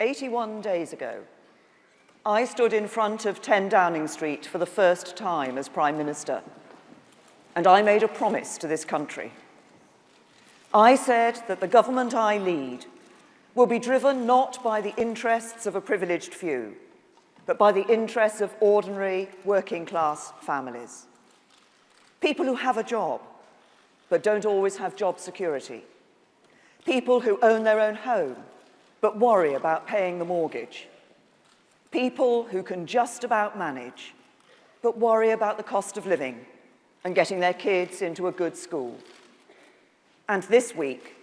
81 days ago, I stood in front of 10 Downing Street for the first time as Prime Minister, and I made a promise to this country. I said that the government I lead will be driven not by the interests of a privileged few, but by the interests of ordinary working-class families. People who have a job, but don't always have job security. People who own their own home, but worry about paying the mortgage. People who can just about manage, but worry about the cost of living and getting their kids into a good school. And this week,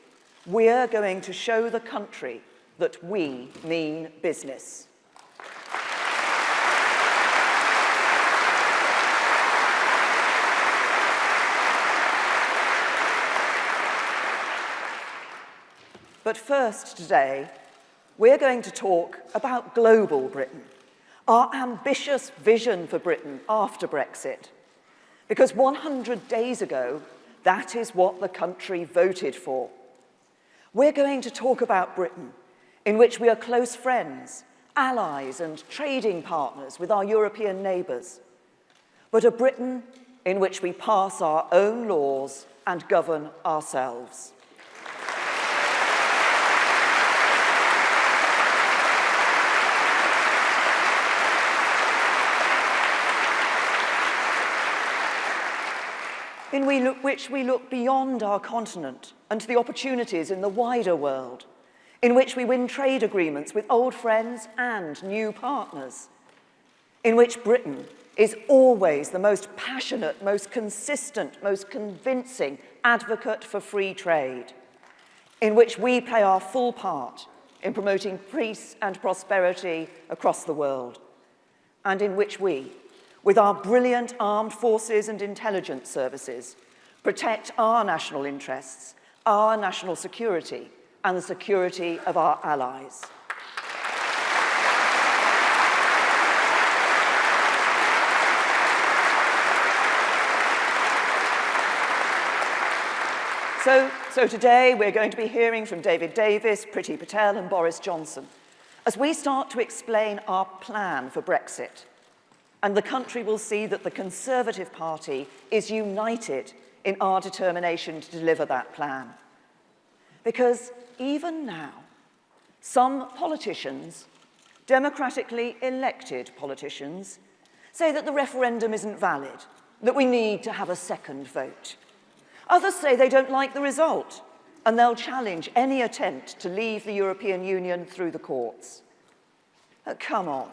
we're going to show the country that we mean business. But first today, we're going to talk about global Britain, our ambitious vision for Britain after Brexit. Because 100 days ago, that is what the country voted for. We're going to talk about Britain, in which we are close friends, allies, and trading partners with our European neighbours, but a Britain in which we pass our own laws and govern ourselves. In which we look beyond our continent and to the opportunities in the wider world, in which we win trade agreements with old friends and new partners, in which Britain is always the most passionate, most consistent, most convincing advocate for free trade, in which we play our full part in promoting peace and prosperity across the world, and in which we, with our brilliant armed forces and intelligence services, protect our national interests, our national security, and the security of our allies. So today we're going to be hearing from David Davis, Priti Patel, and Boris Johnson as we start to explain our plan for Brexit. And the country will see that the Conservative Party is united in our determination to deliver that plan. Because even now, some politicians, democratically elected politicians, say that the referendum isn't valid, that we need to have a second vote. Others say they don't like the result, and they'll challenge any attempt to leave the European Union through the courts. Come on.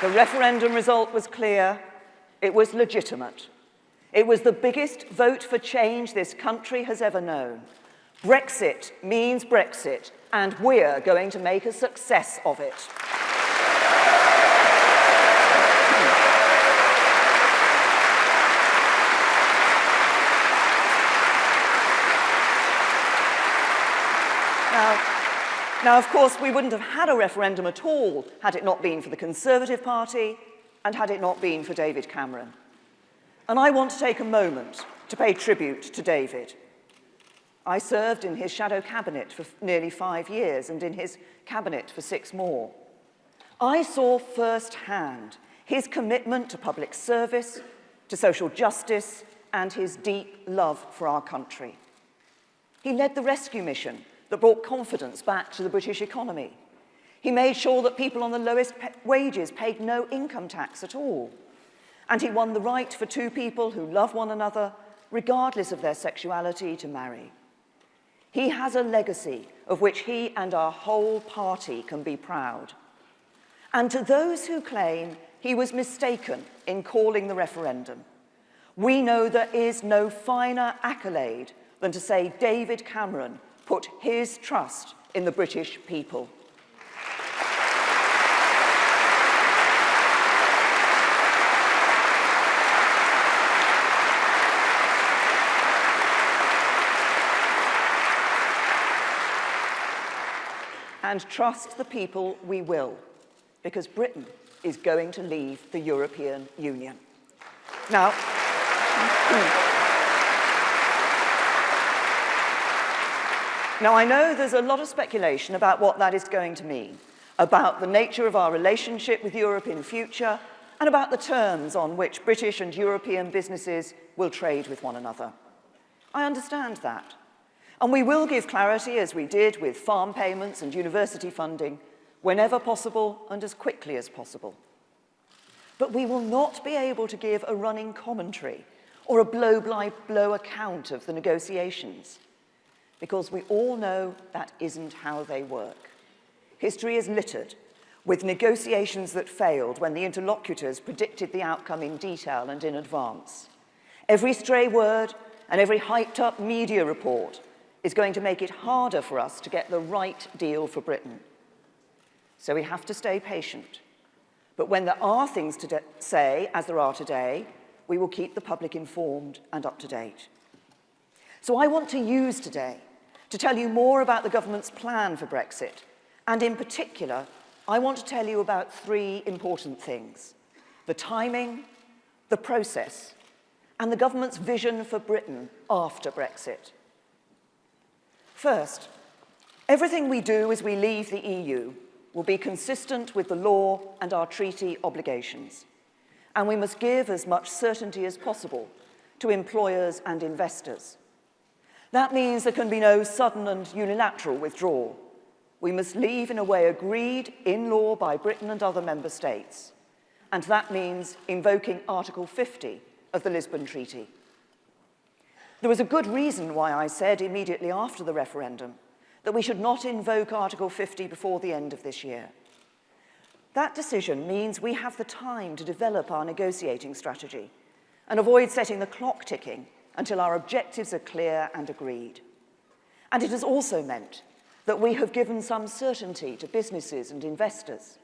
The referendum result was clear. It was legitimate. It was the biggest vote for change this country has ever known. Brexit means Brexit, and we're going to make a success of it. Now, of course, we wouldn't have had a referendum at all had it not been for the Conservative Party and had it not been for David Cameron. And I want to take a moment to pay tribute to David. I served in his shadow cabinet for nearly 5 years and in his cabinet for 6 more. I saw firsthand his commitment to public service, to social justice, and his deep love for our country. He led the rescue mission that brought confidence back to the British economy. He made sure that people on the lowest wages paid no income tax at all. And he won the right for 2 people who love one another, regardless of their sexuality, to marry. He has a legacy of which he and our whole party can be proud. And to those who claim he was mistaken in calling the referendum, we know there is no finer accolade than to say David Cameron put his trust in the British people. And trust the people we will, because Britain is going to leave the European Union. Now, I know there's a lot of speculation about what that is going to mean, about the nature of our relationship with Europe in future, and about the terms on which British and European businesses will trade with one another. I understand that. And we will give clarity, as we did with farm payments and university funding, whenever possible and as quickly as possible. But we will not be able to give a running commentary or a blow-by-blow account of the negotiations, because we all know that isn't how they work. History is littered with negotiations that failed when the interlocutors predicted the outcome in detail and in advance. Every stray word and every hyped-up media report is going to make it harder for us to get the right deal for Britain. So we have to stay patient. But when there are things to say, as there are today, we will keep the public informed and up to date. So I want to use today to tell you more about the government's plan for Brexit. And in particular, I want to tell you about three important things: the timing, the process, and the government's vision for Britain after Brexit. First, everything we do as we leave the EU will be consistent with the law and our treaty obligations. And we must give as much certainty as possible to employers and investors. That means there can be no sudden and unilateral withdrawal. We must leave in a way agreed in law by Britain and other member states. And that means invoking Article 50 of the Lisbon Treaty. There was a good reason why I said immediately after the referendum that we should not invoke Article 50 before the end of this year. That decision means we have the time to develop our negotiating strategy and avoid setting the clock ticking until our objectives are clear and agreed. And it has also meant that we have given some certainty to businesses and investors.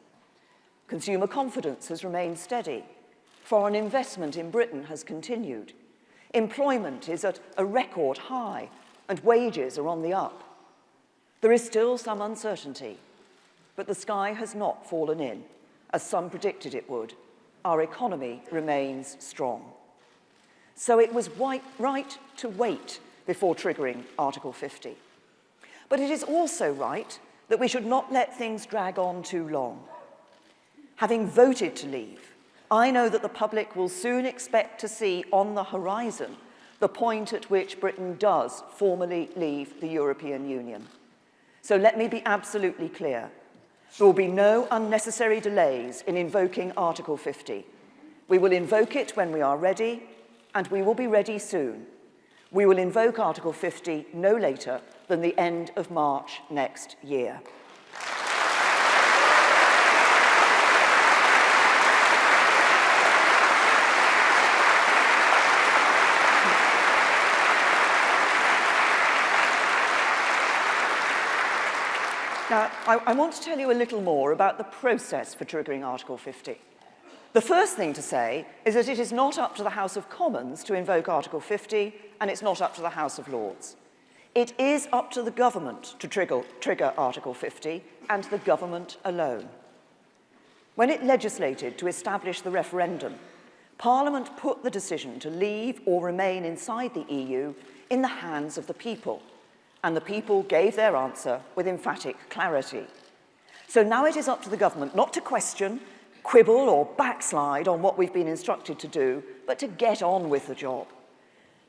Consumer confidence has remained steady. Foreign investment in Britain has continued. Employment is at a record high, and wages are on the up. There is still some uncertainty, but the sky has not fallen in, as some predicted it would. Our economy remains strong. So it was right to wait before triggering Article 50. But it is also right that we should not let things drag on too long. Having voted to leave, I know that the public will soon expect to see on the horizon the point at which Britain does formally leave the European Union. So let me be absolutely clear. There will be no unnecessary delays in invoking Article 50. We will invoke it when we are ready, and we will be ready soon. We will invoke Article 50 no later than the end of March next year. Now, I want to tell you a little more about the process for triggering Article 50. The first thing to say is that it is not up to the House of Commons to invoke Article 50, and it's not up to the House of Lords. It is up to the government to trigger Article 50, and the government alone. When it legislated to establish the referendum, Parliament put the decision to leave or remain inside the EU in the hands of the people, and the people gave their answer with emphatic clarity. So now it is up to the government not to question, quibble or backslide on what we've been instructed to do, but to get on with the job.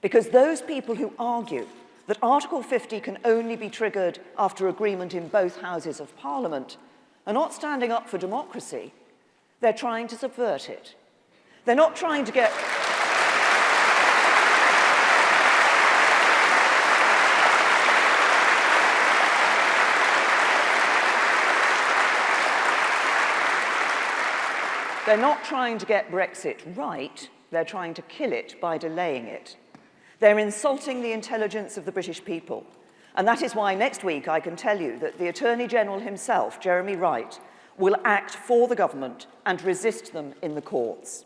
Because those people who argue that Article 50 can only be triggered after agreement in both houses of Parliament are not standing up for democracy, they're trying to subvert it. They're not trying to get... They're not trying to get Brexit right, they're trying to kill it by delaying it. They're insulting the intelligence of the British people. And that is why next week I can tell you that the Attorney General himself, Jeremy Wright, will act for the government and resist them in the courts.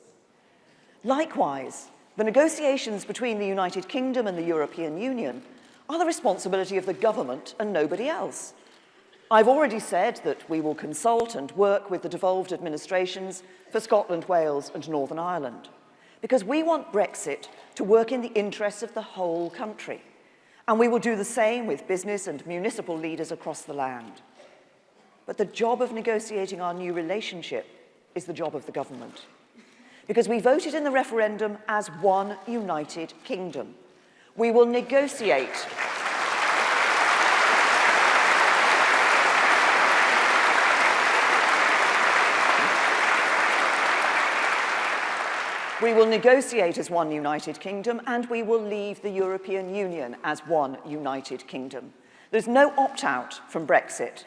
Likewise, the negotiations between the United Kingdom and the European Union are the responsibility of the government and nobody else. I've already said that we will consult and work with the devolved administrations for Scotland, Wales and Northern Ireland, because we want Brexit to work in the interests of the whole country. And we will do the same with business and municipal leaders across the land. But the job of negotiating our new relationship is the job of the government, because we voted in the referendum as one united kingdom. We will negotiate. We will negotiate as one united kingdom, and we will leave the European Union as one united kingdom. There's no opt-out from Brexit,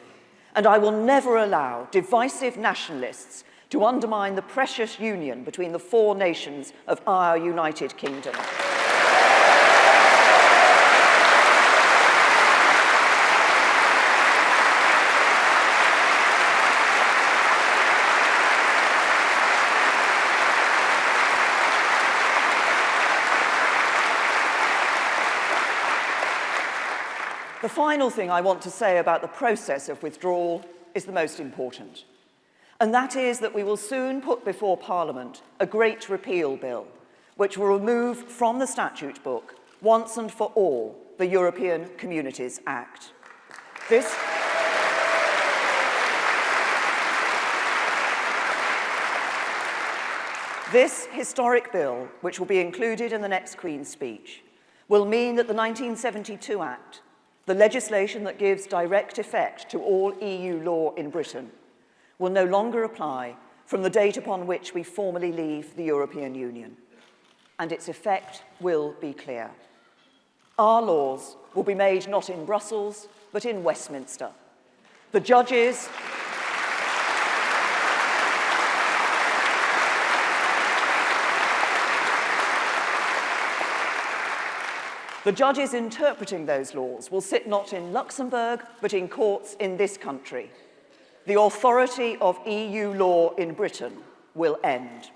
and I will never allow divisive nationalists to undermine the precious union between the four nations of our united kingdom. The final thing I want to say about the process of withdrawal is the most important, and that is that we will soon put before Parliament a great repeal bill, which will remove from the statute book, once and for all, the European Communities Act. This historic bill, which will be included in the next Queen's speech, will mean that the 1972 Act, the legislation that gives direct effect to all EU law in Britain, will no longer apply from the date upon which we formally leave the European Union, and its effect will be clear. Our laws will be made not in Brussels, but in Westminster. The judges interpreting those laws will sit not in Luxembourg, but in courts in this country. The authority of EU law in Britain will end.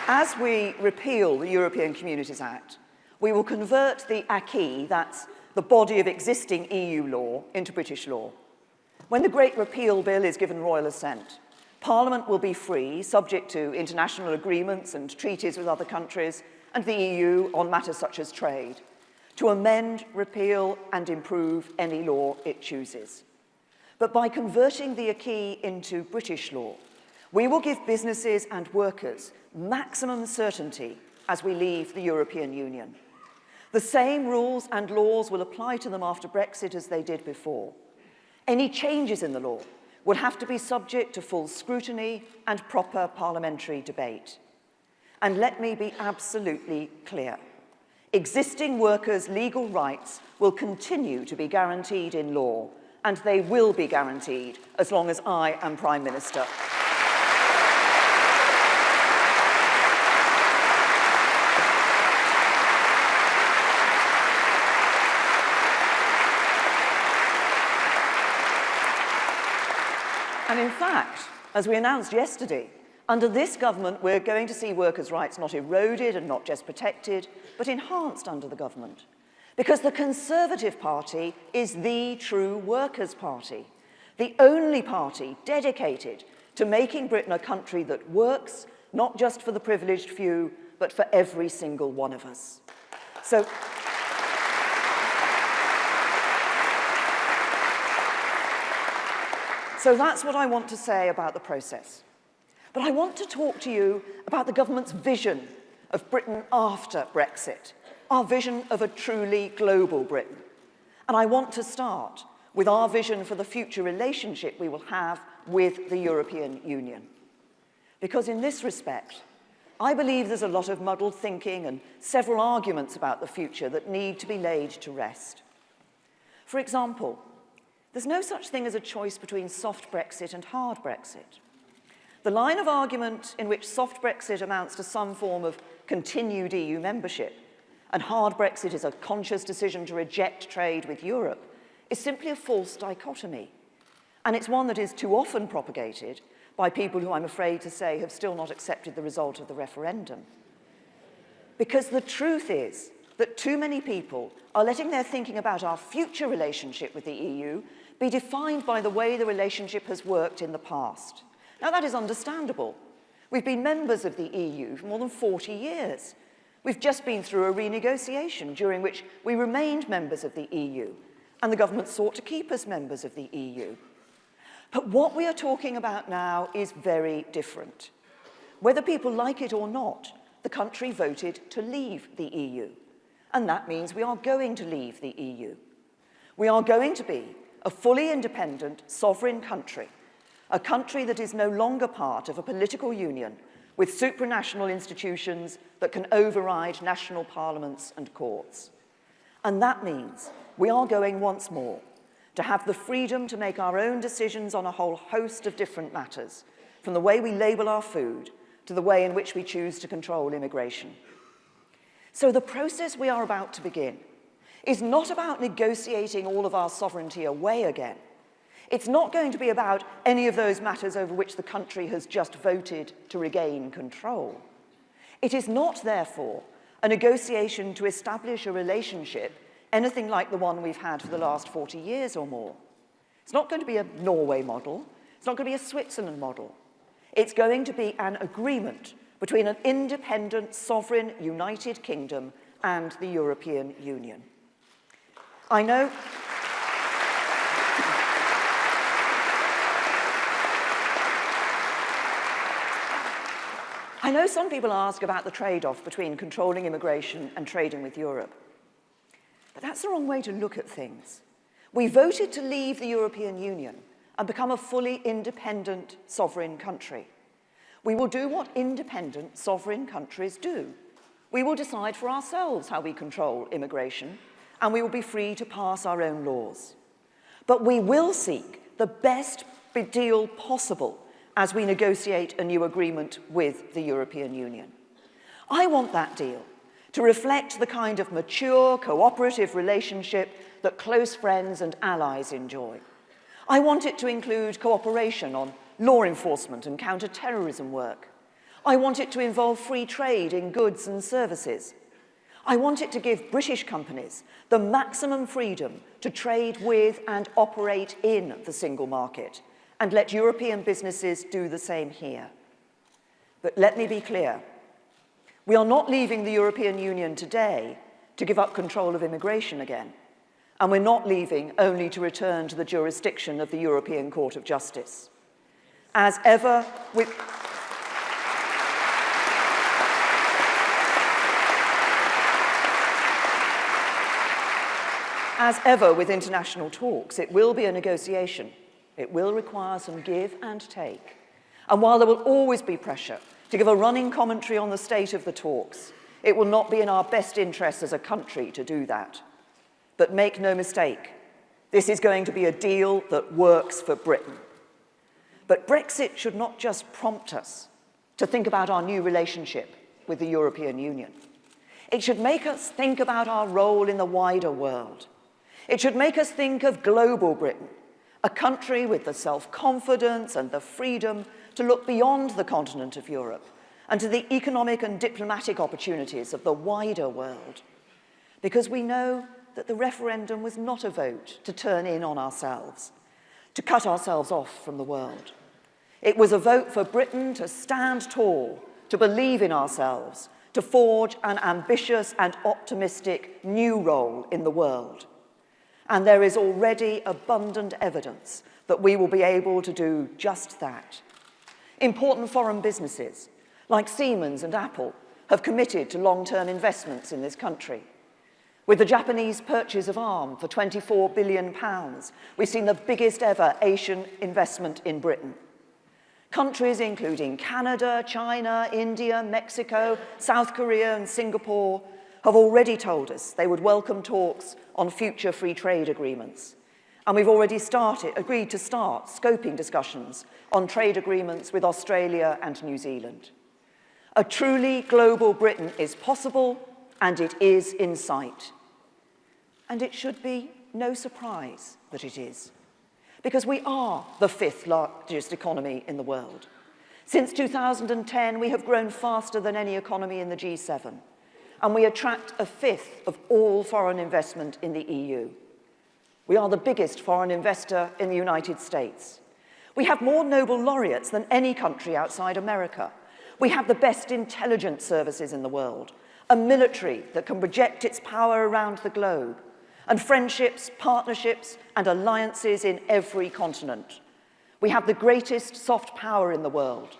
As we repeal the European Communities Act, we will convert the acquis, that's the body of existing EU law, into British law. When the Great Repeal Bill is given royal assent, Parliament will be free, subject to international agreements and treaties with other countries and the EU on matters such as trade, to amend, repeal and improve any law it chooses. But by converting the acquis into British law, we will give businesses and workers maximum certainty as we leave the European Union. The same rules and laws will apply to them after Brexit as they did before. Any changes in the law will have to be subject to full scrutiny and proper parliamentary debate. And let me be absolutely clear. Existing workers' legal rights will continue to be guaranteed in law, and they will be guaranteed as long as I am Prime Minister. And in fact, as we announced yesterday, under this government, we're going to see workers' rights not eroded and not just protected, but enhanced under the government. Because the Conservative Party is the true workers' party, the only party dedicated to making Britain a country that works, not just for the privileged few, but for every single one of us. So that's what I want to say about the process. But I want to talk to you about the government's vision of Britain after Brexit, our vision of a truly global Britain. And I want to start with our vision for the future relationship we will have with the European Union. Because in this respect, I believe there's a lot of muddled thinking and several arguments about the future that need to be laid to rest. For example, there's no such thing as a choice between soft Brexit and hard Brexit. The line of argument in which soft Brexit amounts to some form of continued EU membership and hard Brexit is a conscious decision to reject trade with Europe is simply a false dichotomy. And it's one that is too often propagated by people who, I'm afraid to say, have still not accepted the result of the referendum. Because the truth is that too many people are letting their thinking about our future relationship with the EU be defined by the way the relationship has worked in the past. Now, that is understandable. We've been members of the EU for more than 40 years. We've just been through a renegotiation during which we remained members of the EU, and the government sought to keep us members of the EU. But what we are talking about now is very different. Whether people like it or not, the country voted to leave the EU. And that means we are going to leave the EU. We are going to be a fully independent, sovereign country, a country that is no longer part of a political union with supranational institutions that can override national parliaments and courts. And that means we are going once more to have the freedom to make our own decisions on a whole host of different matters, from the way we label our food to the way in which we choose to control immigration. So the process we are about to begin is not about negotiating all of our sovereignty away again. It's not going to be about any of those matters over which the country has just voted to regain control. It is not, therefore, a negotiation to establish a relationship anything like the one we've had for the last 40 years or more. It's not going to be a Norway model. It's not going to be a Switzerland model. It's going to be an agreement between an independent, sovereign, United Kingdom and the European Union. I know some people ask about the trade-off between controlling immigration and trading with Europe. But that's the wrong way to look at things. We voted to leave the European Union and become a fully independent, sovereign country. We will do what independent, sovereign countries do. We will decide for ourselves how we control immigration, and we will be free to pass our own laws. But we will seek the best deal possible as we negotiate a new agreement with the European Union. I want that deal to reflect the kind of mature, cooperative relationship that close friends and allies enjoy. I want it to include cooperation on law enforcement and counter-terrorism work. I want it to involve free trade in goods and services. I want it to give British companies the maximum freedom to trade with and operate in the single market, and let European businesses do the same here. But let me be clear. We are not leaving the European Union today to give up control of immigration again. And we're not leaving only to return to the jurisdiction of the European Court of Justice. As ever with international talks, it will be a negotiation. It will require some give and take. And while there will always be pressure to give a running commentary on the state of the talks, it will not be in our best interests as a country to do that. But make no mistake, this is going to be a deal that works for Britain. But Brexit should not just prompt us to think about our new relationship with the European Union. It should make us think about our role in the wider world. It should make us think of global Britain, a country with the self-confidence and the freedom to look beyond the continent of Europe and to the economic and diplomatic opportunities of the wider world. Because we know that the referendum was not a vote to turn in on ourselves, to cut ourselves off from the world. It was a vote for Britain to stand tall, to believe in ourselves, to forge an ambitious and optimistic new role in the world. And there is already abundant evidence that we will be able to do just that. Important foreign businesses, like Siemens and Apple, have committed to long-term investments in this country. With the Japanese purchase of Arm for £24 billion, we've seen the biggest ever Asian investment in Britain. Countries including Canada, China, India, Mexico, South Korea, and Singapore have already told us they would welcome talks on future free trade agreements. And we've already agreed to start scoping discussions on trade agreements with Australia and New Zealand. A truly global Britain is possible, and it is in sight. And it should be no surprise that it is. because we are the 5th largest economy in the world. Since 2010, we have grown faster than any economy in the G7, and we attract 1/5 of all foreign investment in the EU. We are the biggest foreign investor in the United States. We have more Nobel laureates than any country outside America. We have the best intelligence services in the world, a military that can project its power around the globe, and friendships, partnerships, and alliances in every continent. We have the greatest soft power in the world.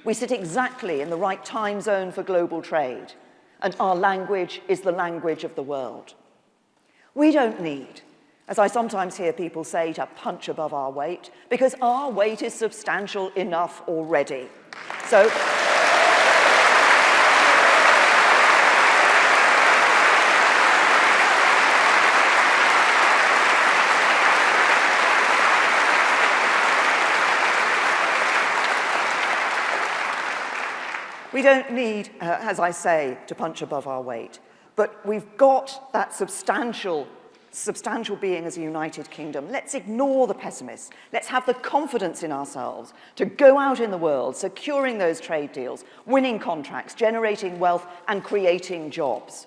We sit exactly in the right time zone for global trade, and our language is the language of the world. We don't need, as I sometimes hear people say, to punch above our weight, because our weight is substantial enough already. So, we don't need, as I say, to punch above our weight, but we've got that substantial being as a United Kingdom. Let's ignore the pessimists. Let's have the confidence in ourselves to go out in the world, securing those trade deals, winning contracts, generating wealth, and creating jobs.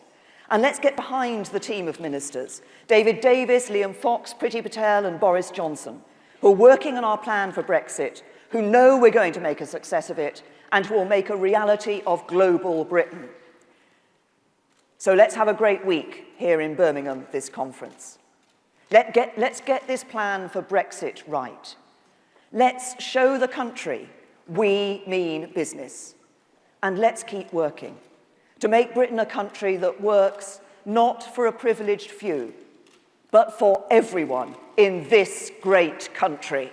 And let's get behind the team of ministers, David Davis, Liam Fox, Priti Patel, and Boris Johnson, who are working on our plan for Brexit, who know we're going to make a success of it, and who will make a reality of global Britain. So let's have a great week here in Birmingham, this conference. Let's get this plan for Brexit right. Let's show the country we mean business. And let's keep working to make Britain a country that works not for a privileged few, but for everyone in this great country.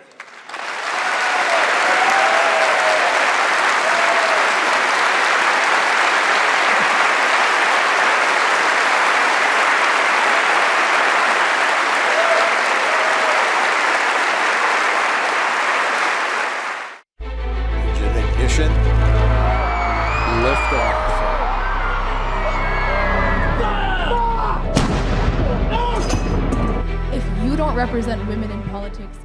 Lift off. If you don't represent women in politics,